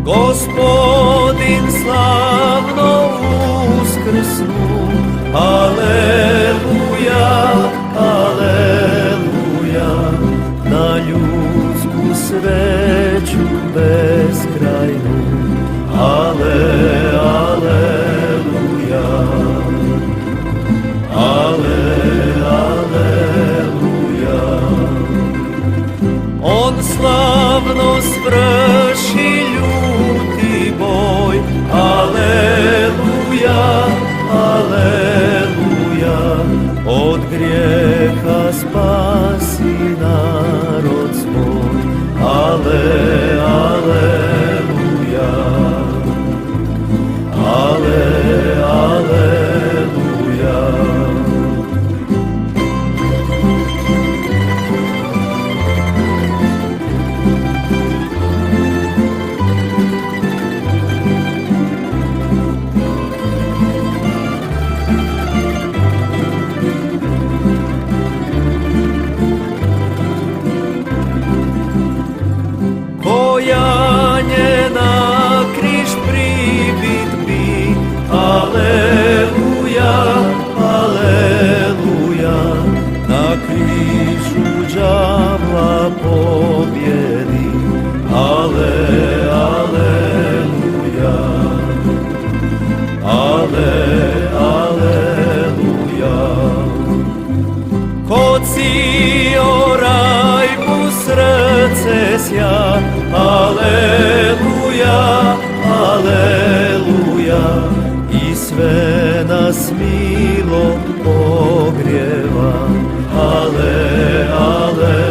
Gospodin slavno uskrsnu, aleluja, aleluja, na ljudsku sreću beskrajnu, aleluja, aleluja. On slavno svrši ljuti boj, aleluja, aleluja, od grijeha spasi narod svoj, aleluja, aleluja. Kojanje na križ pribit bi, aleluja, aleluja, na križu đavla pobjedi, aleluja, aleluja. Kod Sioraj mu srce sja, aleluja, aleluja, i sve nas milo pogrijeva, aleluja.